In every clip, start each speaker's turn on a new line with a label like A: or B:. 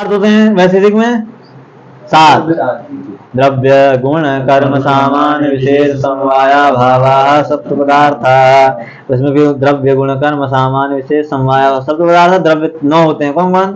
A: अर्थ होते हैं वैशेषिक में? 7। द्रव्य गुण कर्म सामान्य विशेष समवाया भावा सप्त पदार्थ। उसमें भी द्रव्य गुण कर्म सामान्य विशेष समवाया सप्त पदार्थ। द्रव्य 9 होते हैं। कौन कौन?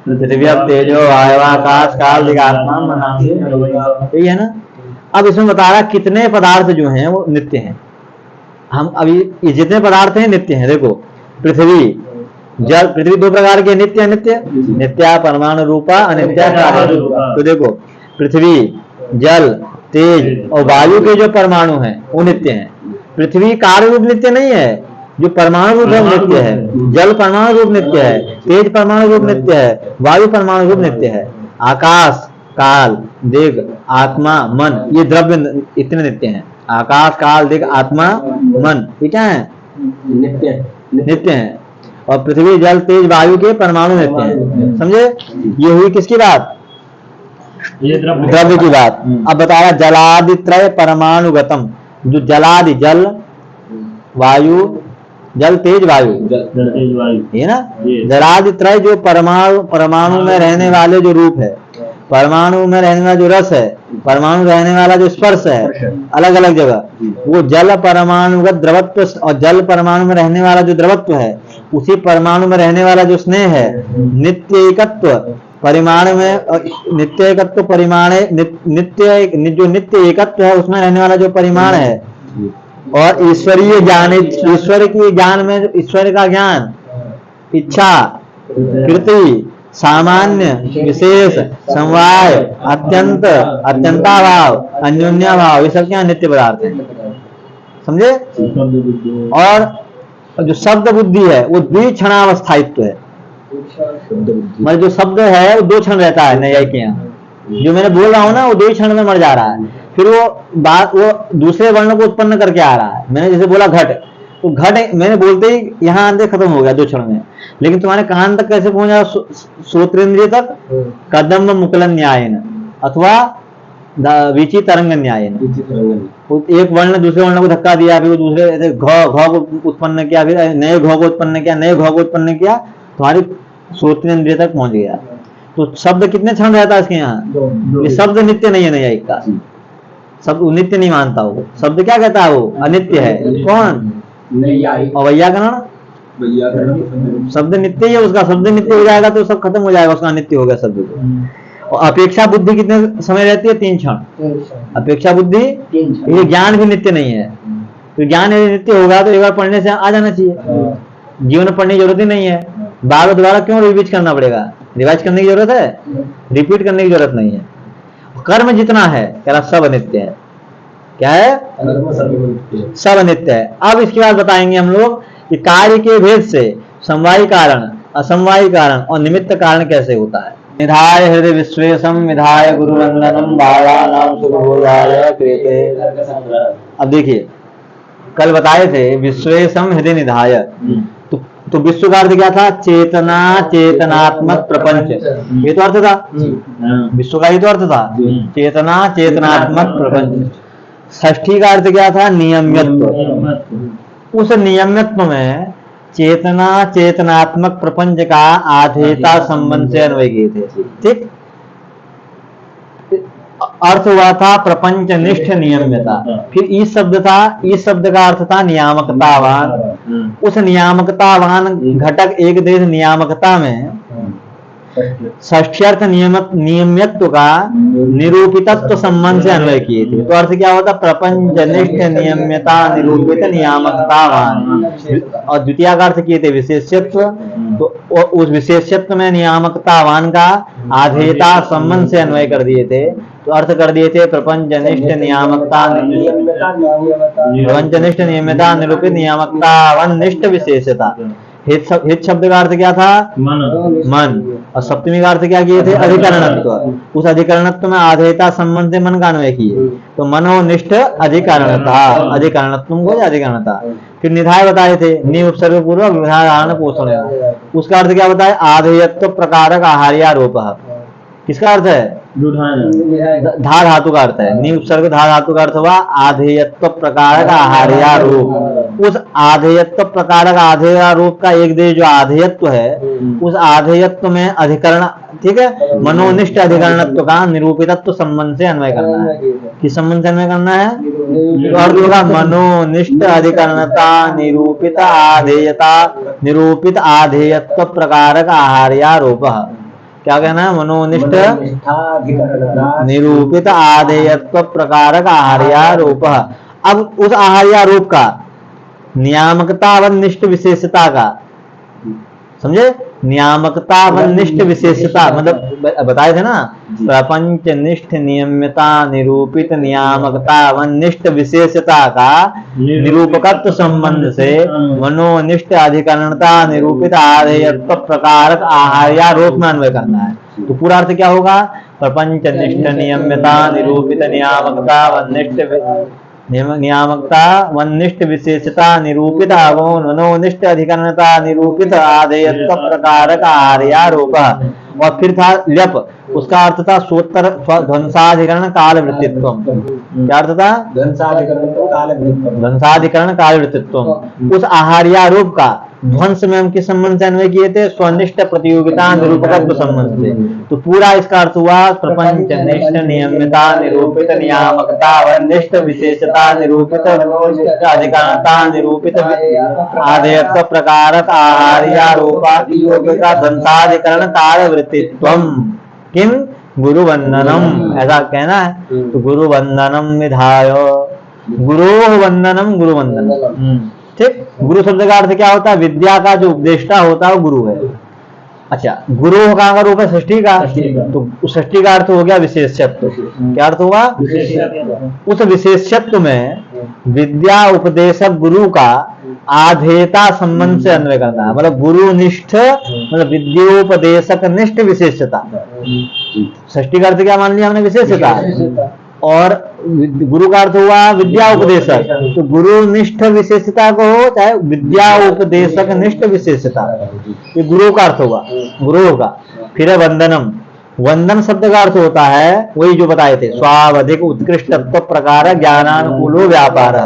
A: पृथ्वी तेजो वायु आकाश काल आत्मा मन। यही है ना। अब इसमें बता रहा कितने पदार्थ जो हैं वो नित्य हैं। हम अभी जितने पदार्थ हैं नित्य हैं। देखो पृथ्वी जल, पृथ्वी 2 प्रकार के नित्य अनित्य। नित्या परमाणु रूपा अनित्या कार्य रूपा। तो देखो पृथ्वी जल तेज और वायु के जो परमाणु हैं वो नित्य हैं। पृथ्वी कार्य रूप नित्य नहीं है, जो परमाणु रूप है नित्य है। जल परमाणु रूप नित्य है, तेज परमाणु रूप नित्य है, वायु परमाणु रूप नित्य है। आकाश काल देव आत्मा मन ये द्रव्य इतने नित्य हैं। आकाश काल देव आत्मा मन ये क्या है? नित्य है। और पृथ्वी जल तेज वायु के परमाणु नित्य हैं। समझे? ये हुई किसकी बात? ये द्रव्य की बात। अब बता रहा जलादि त्रय परमाणुगतम। जो जलादि जल वायु जल तेज वायु ये ना। जलादि त्रय जो परमाणु में रहने वाले जो रूप है, परमाणु में रहने वाला जो रस है, परमाणु रहने वाला जो स्पर्श है अलग अलग जगह, वो जल परमाणुगत द्रवत्व और जल परमाणु में रहने वाला जो द्रवत्व है, उसी परमाणु में रहने वाला जो स्नेह है, नित्य एकत्व परिमाण में नित्य एकत्व परिमाण नित्य जो नित्य एकत्व है उसमें रहने वाला जो परिमाण है, और ईश्वरीय ज्ञान ईश्वर की ज्ञान में ईश्वर का ज्ञान इच्छा कृति सामान्य विशेष समवाय अत्यंत अत्यंताभाव अन्योन्याभाव ये सब क्या नित्य पदार्थ है। समझे? और जो शब्द बुद्धि है वो द्विक्षणावस्थायित्व है। मतलब जो शब्द है वो 2 क्षण रहता है न्यायिक के यहाँ। जो मैंने बोल रहा हूँ ना वो 2 क्षण में मर जा रहा है, फिर वो दूसरे वर्ण को उत्पन्न करके आ रहा है। मैंने जैसे बोला घट, तो घट मैंने बोलते ही यहाँ अंदर खत्म हो गया 2 क्षण में। लेकिन तुम्हारे कान तक कैसे पहुंचा? श्रोत्रेंद्रिय तक कदम मुकलन न्यायन अथवा विचि तरंग न्यायन। एक वर्ण दूसरे वर्ण को धक्का दिया, फिर दूसरे घ को उत्पन्न किया, फिर नए घ को उत्पन्न किया, नए घ को उत्पन्न किया, तुम्हारी श्रोत्रेंद्रिय तक पहुंच गया। तो शब्द कितने क्षण रहता है इसके यहाँ? ये शब्द नित्य नहीं है न्यायिक का। शब्द नित्य नहीं मानता वो। शब्द क्या कहता है? वो अनित्य है। कौन? और वैयाकरण शब्द नित्य ही है उसका। शब्द नित्य हो जाएगा तो सब खत्म हो जाएगा, उसका नित्य हो गया शब्द को। और अपेक्षा बुद्धि कितने समय रहती है? 3 क्षण। अपेक्षा बुद्धि ये ज्ञान भी नित्य नहीं है। तो ज्ञान यदि नित्य होगा तो एक बार पढ़ने से आ जाना चाहिए। जीवन में पढ़ने की जरूरत ही नहीं है। बार दोबारा क्यों रिवाइज करना पड़ेगा? रिवाइज करने की जरूरत है? रिपीट करने की जरूरत नहीं है। कर्म जितना है क्या सब अनित्य है। क्या है? सब अनित्य है। अब इसके बाद बताएंगे हम लोग कि कार्य के भेद से समवायी कारण असमवायी कारण और निमित्त कारण कैसे होता है। निधाय हृदय विश्वेशम विधाय गुरुवंदनम बालानाम सुखभोगाय क्रियते। अब देखिए कल बताए थे विश्वेशम हृदय निधाय, तो विश्व का अर्थ क्या था? चेतना चेतनात्मक प्रपंच, ये तो अर्थ था। विश्व का ये तो अर्थ था, चेतना चेतनात्मक प्रपंच। षष्ठी का अर्थ क्या था? नियम्यत्व। उस नियम्यत्व में चेतना चेतनात्मक प्रपंच का आधेयता संबंध से अन्वय किए थे। ठीक, अर्थ हुआ था प्रपंच निष्ठ नियम्यता। फिर इस शब्द था, इस शब्द का अर्थ था नियामकतावान। उस नियामकतावान घटक एक देश नियामकता में षष्ठ्यर्थ नियम्यत्व का निरूपितत्व संबंध से अन्वय किए थे। तो अर्थ क्या होता? प्रपंच निष्ठ नियम्यता निरूपित नियामकतावान। और द्वितीय का अर्थ किए थे विशेषत्व, तो उस विशेषत्व में नियामकतावान का आधेयता संबंध से अन्वय कर दिए थे। तो अर्थ कर दिए थे प्रपंच निष्ठ नियामकता प्रपंच निष्ठ नियम्यता निरूपित नियामकतावान निष्ठ विशेषता। हित शब्द का अर्थ क्या था? मन। और सप्तमी का अर्थ क्या किए थे? अधिकरणत्व। उस अधिकरणत्व में आधेयता संबंध से मन का अन्वय किए। तो मनोनिष्ठ अधिकरणता, अधिकरणत्व को अधिकरणता। फिर निधाय बताए थे नि उपसर्ग पूर्वक विधान पोषण। उसका अर्थ क्या बताया? आधेयत्व प्रकारक आहार्यारोप। किसका अर्थ है? धा धातु का अर्थ है, नी उपसर्ग धा धातु का अर्थ हुआ आधेयत्व प्रकारक आहार्यारूप। उस आधेयत्व प्रकारक आधेयारूप का एक देश जो आधेयत्व है, उस आधेयत्व में अधिकरण, ठीक है, मनोनिष्ठ अधिकरणत्व का निरूपितत्व संबंध से अन्वय करना है। किस संबंध से अन्वय करना है? तो अर्थ होगा मनोनिष्ठ अधिकरणता निरूपित आधेयता निरूपित आधेयत्व प्रकारक आहार्यारूप। क्या कहना है? मनोनिष्ठ निरूपित आधेयत्व प्रकारक आहार्यारूप। अब उस आहार्यारूप का नियामकता व निष्ठ विशेषता का, समझे, नियामकता व निष्ठ विशेषता मतलब बताए थे ना, प्रपंच निष्ठ नियम्यता निरूपित नियामकता व निष्ठ विशेषता का निरूपकत्व संबंध से मनोनिष्ठ अधिकरणता निरूपित आधेयत्व प्रकारक आहार्यारूप में अन्वय करना है। तो पूरा अर्थ क्या होगा? प्रपंच निष्ठ नियम्यता निरूपित नियामकता व निष्ठ नियामकता वनिष्ठ विशेषता निरूपित मनोनिष्ठ अधिकरणता निरूपित आधेयत्व प्रकारक आहार्यारूप। और फिर था ल्यप, उसका अर्थ था सोत्तर ध्वंसाधिकरण काल वृत्तित्व। क्या अर्थ था? ध्वंसाधिकरण काल वृत्तित्व। उस आहार्यारूप का ध्वंस में हम किस संबंध से अन्वय किए थे? स्वनिष्ठ प्रतियोगिता निरूपकत्व संबंध से। तो पूरा इसका अर्थ हुआ प्रपंच निष्ठ नियम्यता निरूपित नियामकता वनिष्ठ विशेषता निरूपित अधिकारणता निरूपित आधेयत्व प्रकारक आहार्यारूपा ध्वंसाधिकरण काल वृत्तित्वम किम गुरुवंदनम, ऐसा कहना है। तो गुरुवंदनम विधाय, गुरोह वंदनम गुरुवंदनम। ठीक, गुरु शब्द का अर्थ क्या होता है? विद्या का जो उपदेष्टा होता है वो गुरु है। अच्छा, गुरु कहाँ का रूप है? षष्ठी का। तो षष्ठी का अर्थ हो गया विशेषत्व। क्या अर्थ होगा? उस विशेषत्व में विद्या उपदेशक गुरु का आधेयता संबंध से अन्वय करना है। मतलब गुरु निष्ठ मतलब विद्योपदेशक निष्ठ विशेषता। षष्ठी का अर्थ क्या मान लिया हमने? विशेषता। और गुरु का अर्थ हुआ विद्या उपदेशक। तो गुरु निष्ठ विशेषता को हो चाहे विद्या उपदेशक निष्ठ विशेषता, ये गुरु का अर्थ होगा, गुरु का। फिर है वंदनम। वंदन शब्द का अर्थ होता है वही जो बताए थे, स्वावधिक उत्कृष्टत्व प्रकार ज्ञानानुकूलो व्यापार।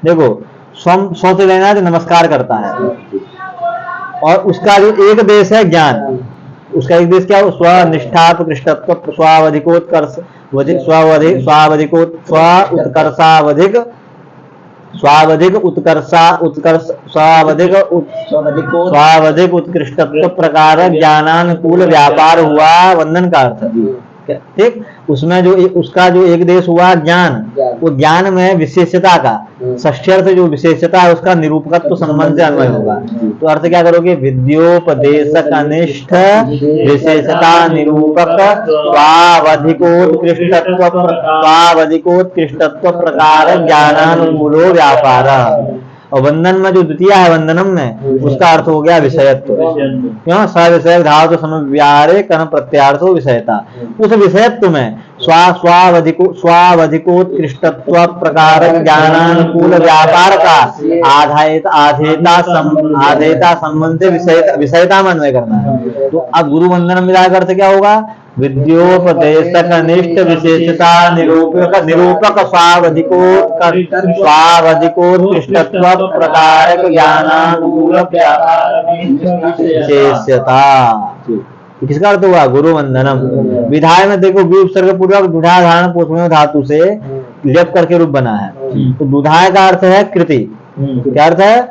A: देखो स्व से लेना है तो नमस्कार करता है, और उसका जो एक देश है ज्ञान, उसका एक देश क्या हो? स्वनिष्ठात्कृष्टत्व स्वावधिकोत्कर्ष स्वावधिक उत्कृष्टत्व प्रकार ज्ञानानुकूल व्यापार हुआ वंदन का अर्थ। ठीक, उसमें जो उसका जो एक देश हुआ ज्ञान, वो ज्ञान में विशेषता का षष्ठ्यर्थ जो विशेषता है उसका निरूपकत्व संबंध से अन्वय होगा। तो अर्थ क्या करोगे? विद्योपदेशक अनिष्ठ विशेषता निरूपक स्वावधिकोत्कृष्टत्व प्रकार ज्ञानानुकूलो व्यापार। और वंदन में जो द्वितीय है वंदनम में, उसका अर्थ हो गया विषयत्व। क्यों? सविषय धाव तो समव्यारे कर्ण प्रत्यार्थो विषयता। उस विषयत्व में स्वावधिकोत्कृष्टत्व प्रकार ज्ञानानुकूल व्यापार का आधेयता संबंध से विषयता में अन्वय करना है। तो अब गुरु वंदनम मिला का अर्थ क्या होगा? विद्योपदेशक अनिष्ट विशेषता निरूपक स्वावधिकोत्कृष्टत्व प्रकार ज्ञानानुकूल विशेषता। किसका अर्थ हुआ? गुरु वंदनम। विधाय में देखो वी उपसर्ग पूर्वक दुधा धारण पोषण धातु से लेप करके रूप बना है। तो दुधाय का अर्थ है कृति। क्या अर्थ है?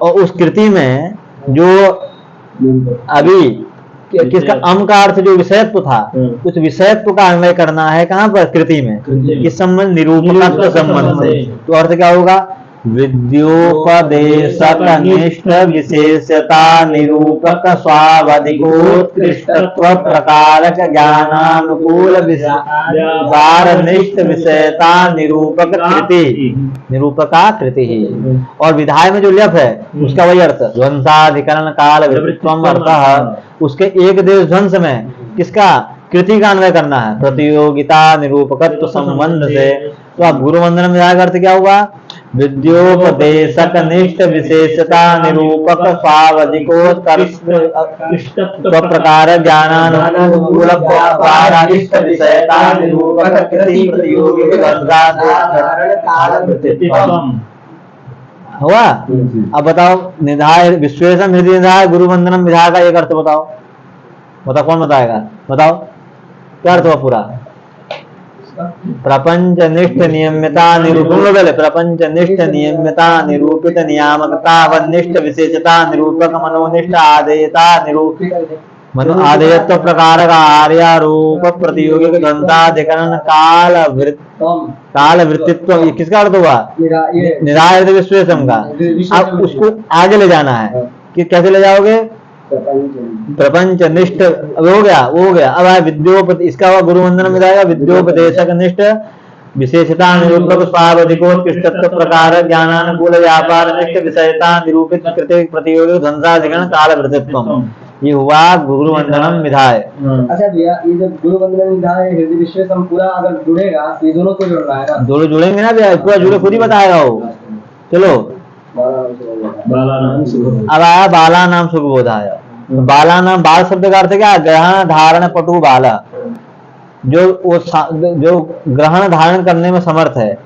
A: और उस कृति में जो अभी किसका अम का अर्थ जो विषयत्व था, उस विषयत्व का अन्वय करना है कहाँ पर? कृति में। किस संबंध? निरूपकत्व संबंध से। तो अर्थ क्या होगा? विद्योपदेशक निष्ठ विशेषता निरूपक स्वावधिकोत्कृष्टत्व प्रकारक ज्ञानानुकूल निष्ठ विषयता निरूपक कृति, निरूपका कृति ही। और विधाय में जो लेप है उसका वही अर्थ ध्वंसाधिकरण काल विवृत्वम अर्थ। उसके एक देश ध्वंस में किसका? कृति का अन्वय करना है प्रतियोगिता निरूपकत्व संबंध से। तो अब गुरु वंदन में अर्थ क्या हुआ? विद्योपदेशक निष्ठ विशेषता निरूपक स्वावधिकोत्कृष्टत्व प्रकार ज्ञानानुकूल व्यापारादिष्ट विषयता निरूपक कृति प्रतियोगी हुआ। अब बताओ निधाय विश्वेशम हृदय निधाय गुरु वंदनम विधाय का एक अर्थ बताओ, बताओ कौन बताएगा, बताओ क्या अर्थ हुआ पूरा। प्रपंच निष्ठ नियम्यता निरूपण, प्रपंच निष्ठ नियम्यता निरूपित नियामकता वनिष्ठ विशेषता निरूपक मनोनिष्ठ आदेयता निरूपित मनो आदेयत्व प्रकार का आर्यारूप प्रतियोगिक द्वंद्वाधिकरण काल वृत्तित्व, किसका अर्थ हुआ, निराय विश्वेशम का। अब उसको आगे ले जाना है कि कैसे ले जाओगे, प्रपंच निष्ठ हो गया, वो हो गया। अब विद्योपद इसका हुआ गुरु वंदन में जाएगा विद्योपदेशक निष्ठ विशेषता निरूपक स्वावधिकोत्कृष्टत्व प्रकार ज्ञानानुकूल व्यापार निष्ठ विषयता निरूपित कृति प्रतियोगी ध्वंसाधिकरण काल वृत्तित्व, ये हुआ गुरु वंदनम विधाय।
B: अच्छा भैया, ये जब गुरु वंदनम विधाय हृदय विश्वेशम पूरा अगर जुड़ेगा तो ये दोनों को जोड़ना है ना, दोनों
A: जुड़ेंगे ना भैया, पूरा जुड़े खुद ही बताएगा वो। चलो अब आया बाला नाम सुखबोध आया। बाला नाम, बाल शब्द का अर्थ क्या, ग्रहण धारण पटु बाला, जो ग्रहण धारण करने में समर्थ है,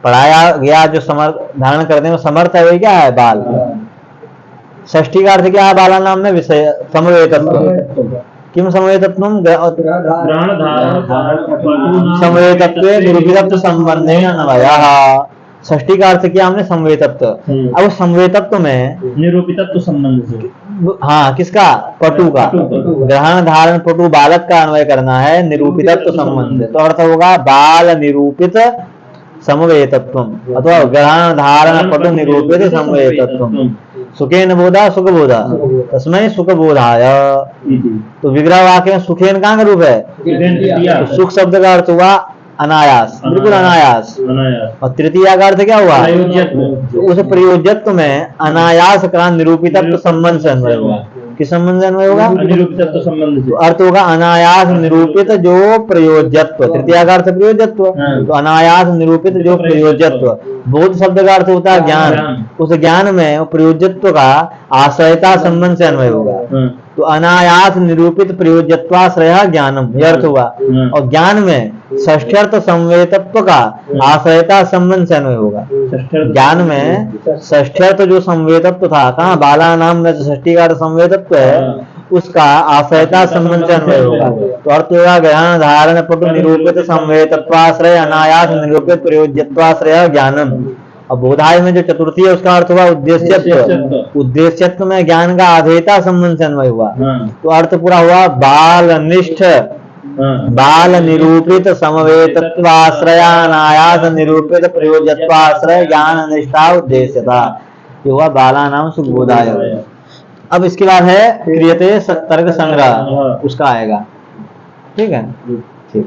A: पढ़ाया गया जो धारण करने में समर्थ है वही क्या है, बाल। षष्ठी का अर्थ क्या है बाला नाम में, विषय समवेतत्व, किम समवेतत्व, समवेतत्व निरूपितत्व संबंधेन अन्वयः। षष्ठी का अर्थ किया हमने संवेतत्व। अब संवेतत्व में
B: निरूपितत्व संबंध से,
A: हाँ किसका, पटु का, ग्रहण धारण पटु बालक का अन्वय करना है निरूपितत्व संबंध से, तो अर्थ होगा बाल निरूपित समवेतत्व अथवा ग्रहण धारण पटु निरूपित समवेतत्व। सुखेन बोधा सुख बोधा तस्मै सुख बोधाय, तो विग्रह वाक्य में सुखेन कहाँ का रूप है, तो सुख शब्द का अर्थ हुआ अनायास, बिल्कुल अनायास। और तृतीया का अर्थ क्या हुआ, उस प्रयोज्यत्व में अनायास का निरूपितत्व संबंध से अन्वय होगा। किस संबंध से अन्वय होगा,
B: निरूपितत्व संबंध से,
A: तो अर्थ होगा अनायास निरूपित जो प्रयोज्यत्व, तृतीया का अर्थ प्रयोज्यत्व, तो अनायास निरूपित जो प्रयोज्यत्व। बोध शब्द का अर्थ होता है ज्ञान, उस ज्ञान में प्रयोज्यत्व का आश्रयता संबंध से अन्वय होगा, तो अनायास निरूपित प्रयोज्यत्वाश्रय ज्ञानम, यह अर्थ हुआ। और ज्ञान में षष्ठ्यर्थ संवेतत्व का आश्रयता संबंध से अन्वय होगा। ज्ञान में षष्ठ्यर्थ जो संवेतत्व था, कहाँ बाला नाम में षष्ठी का संवेतत्व है, उसका आश्रयता संबंध से अन्वय होगा, तो अर्थ होगा ग्रहण धारण पटु निरूपित संवेतत्वाश्रय अनायास निरूपित प्रयोज्यत्वाश्रय ज्ञानम। अब बोधाय में जो चतुर्थी है उसका अर्थ हुआ उद्देश्यत्व, उद्देश्यत्व में ज्ञान का आधेयता संबंध से अन्वय हुआ, तो अर्थ पूरा हुआ बाल निष्ठ बाल निरूपित समवेतत्वाश्रयानायास निरूपित प्रयोजत्वाश्रय ज्ञान निष्ठा उद्देश्यता, ये हुआ बाला नाम सुखबोधाय। अब इसके बाद है क्रियते तर्क संग्रह, उसका आएगा, ठीक है, ठीक।